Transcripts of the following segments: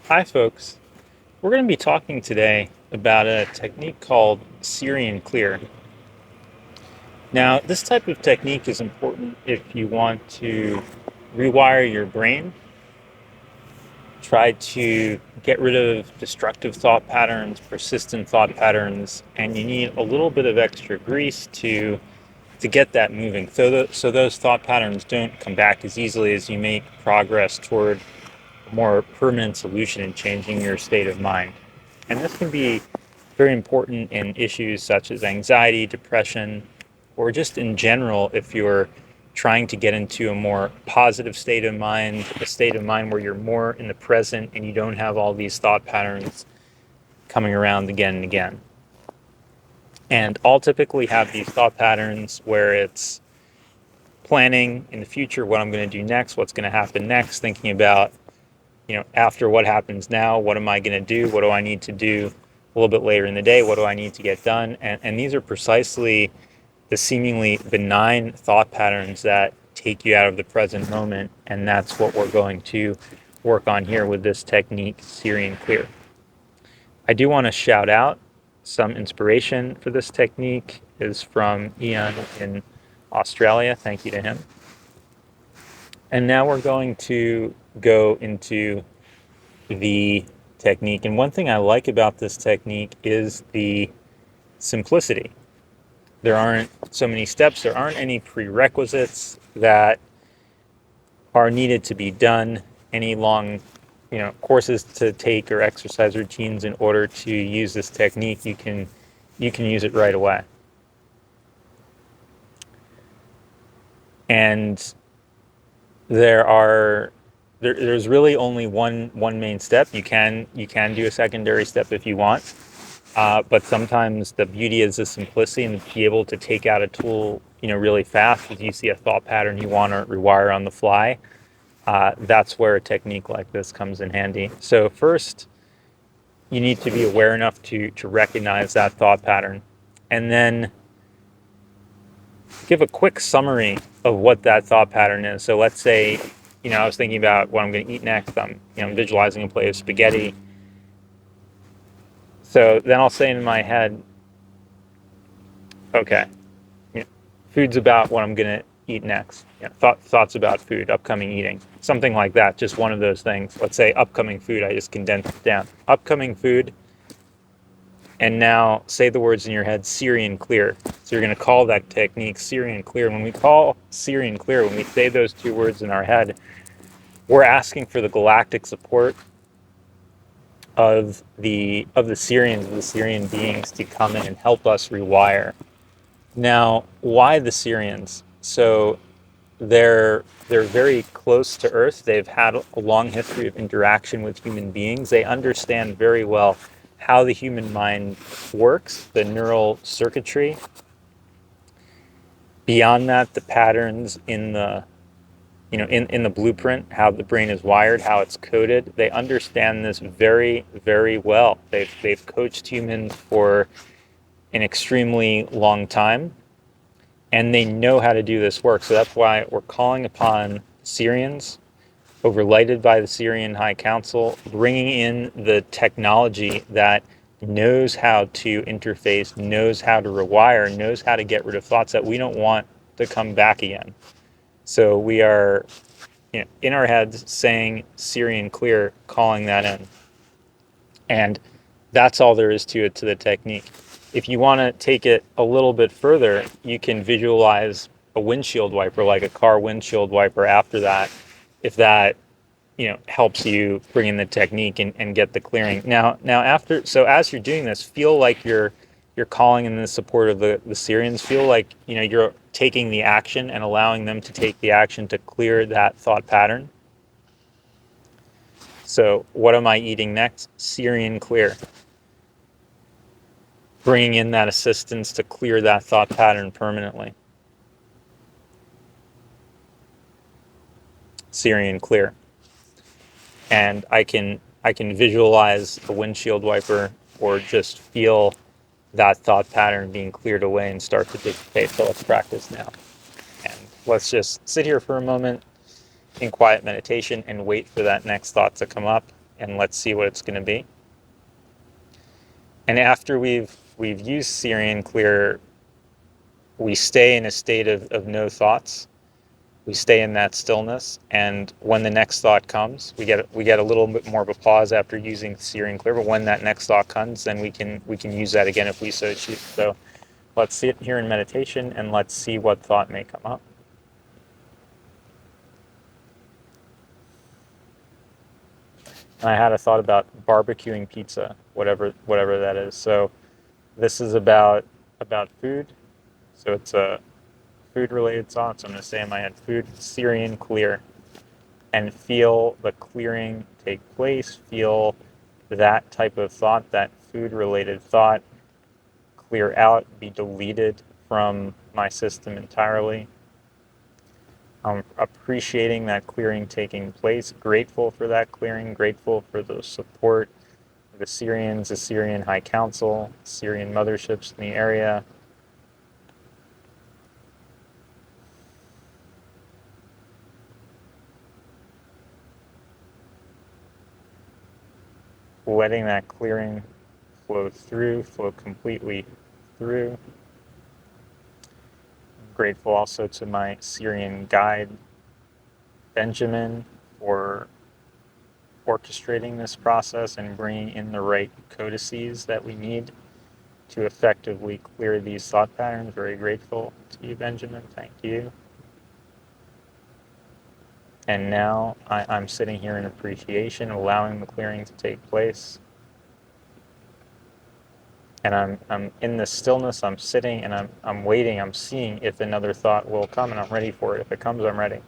Hi, folks. We're going to be talking today about a technique called Syrian Clear. Now, this type of technique is important if you want to rewire your brain, try to get rid of destructive thought patterns, persistent thought patterns, and you need a little bit of extra grease to get that moving so those thought patterns don't come back as easily as you make progress toward a more permanent solution in changing your state of mind. And this can be very important in issues such as anxiety, depression, or just in general if you're trying to get into a more positive state of mind, a state of mind where you're more in the present and you don't have all these thought patterns coming around again and again. And I'll typically have these thought patterns where it's planning in the future what I'm going to do next, what's going to happen next, thinking about, after what happens now, what am I going to do? What do I need to do a little bit later in the day? What do I need to get done? And these are precisely the seemingly benign thought patterns that take you out of the present moment. And that's what we're going to work on here with this technique, Syrian Clear. I do want to shout out some inspiration for this technique is from Ian in Australia. Thank you to him. And now we're going to go into the technique. And one thing I like about this technique is the simplicity. There aren't so many steps, there aren't any prerequisites that are needed to be done, any long courses to take or exercise routines in order to use this technique. You can use it right away. And there's really only one main step. You can do a secondary step if you want, but sometimes the beauty is the simplicity and be able to take out a tool really fast if you see a thought pattern you want to rewire on the fly. That's where a technique like this comes in handy. So first, you need to be aware enough to recognize that thought pattern, and then give a quick summary of what that thought pattern is. So let's say, I was thinking about what I'm going to eat next. I'm visualizing a plate of spaghetti. So then I'll say in my head, okay, food's about what I'm going to eat next. Thoughts about food, upcoming eating, something like that. Just one of those things. Let's say upcoming food. I just condensed it down. Upcoming food. And now say the words in your head, Syrian Clear. So you're going to call that technique Syrian Clear. When we call Syrian Clear, when we say those two words in our head, we're asking for the galactic support of the Syrians, the Syrian beings, to come in and help us rewire. Now, why the Syrians? So they're very close to Earth. They've had a long history of interaction with human beings. They understand very well how the human mind works, the neural circuitry. Beyond that, the patterns in the in the blueprint, how the brain is wired, how it's coded. They understand this very, very well. They've coached humans for an extremely long time, and they know how to do this work. So that's why we're calling upon Syrians, overlighted by the Syrian High Council, bringing in the technology that knows how to interface, knows how to rewire, knows how to get rid of thoughts that we don't want to come back again. So we are in our heads saying Syrian Clear, calling that in. And that's all there is to it, to the technique. If you want to take it a little bit further, you can visualize a windshield wiper, like a car windshield wiper after that, if that helps you bring in the technique and get the clearing. Now as you're doing this, feel like you're calling in the support of the Syrians. Feel like you're taking the action and allowing them to take the action to clear that thought pattern. So what am I eating next? Syrian Clear. Bringing in that assistance to clear that thought pattern permanently. Syrian Clear. And I can visualize a windshield wiper or just feel that thought pattern being cleared away and start to dissipate. So let's practice now. And let's just sit here for a moment in quiet meditation and wait for that next thought to come up. and let's see what it's going to be. And after we've used Syrian Clear, we stay in a state of no thoughts. We stay in that stillness, and when the next thought comes, we get a little bit more of a pause after using Syrian Clear. But when that next thought comes, then we can use that again if we so choose. So let's sit here in meditation and let's see what thought may come up. And I had a thought about barbecuing pizza, whatever that is. So this is about food. So it's a food related thought. So I'm going to say in my head, food, Syrian Clear, and feel the clearing take place. Feel that type of thought, that food related thought, clear out, be deleted from my system entirely. I'm appreciating that clearing taking place, grateful for that clearing, grateful for the support of the Syrians, the Syrian High Council, Syrian motherships in the area. Letting that clearing flow completely through. I'm grateful also to my Syrian guide, Benjamin, for orchestrating this process and bringing in the right codices that we need to effectively clear these thought patterns. Very grateful to you, Benjamin. Thank you. And now I'm sitting here in appreciation, allowing the clearing to take place. And I'm in the stillness, I'm sitting and I'm waiting, I'm seeing if another thought will come, and I'm ready for it. If it comes, I'm ready.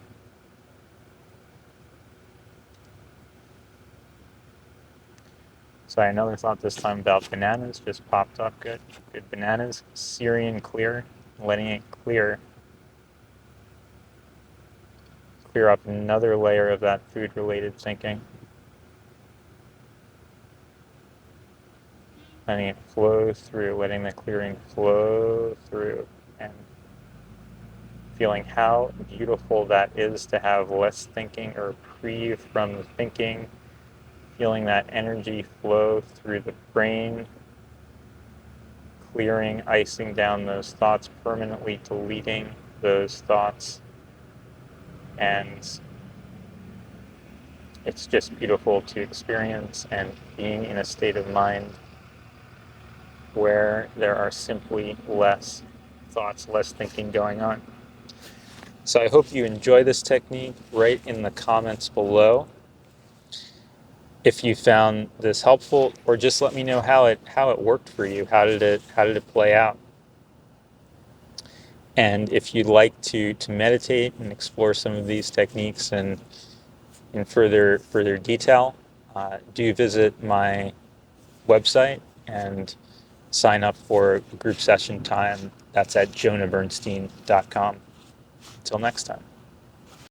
So another thought this time about bananas just popped up. Good bananas. Syrian Clear, letting it clear up another layer of that food-related thinking. Letting it flow through, letting the clearing flow through, and feeling how beautiful that is to have less thinking or reprieve from the thinking. Feeling that energy flow through the brain, clearing, icing down those thoughts, permanently deleting those thoughts. And it's just beautiful to experience, and being in a state of mind where there are simply less thoughts, less thinking going on. So I hope you enjoy this technique. Write in the comments below if you found this helpful, or just let me know how it worked for you. How did it play out? And if you'd like to meditate and explore some of these techniques in further detail, do visit my website and sign up for group session time. That's at jonahbernstein.com. Until next time.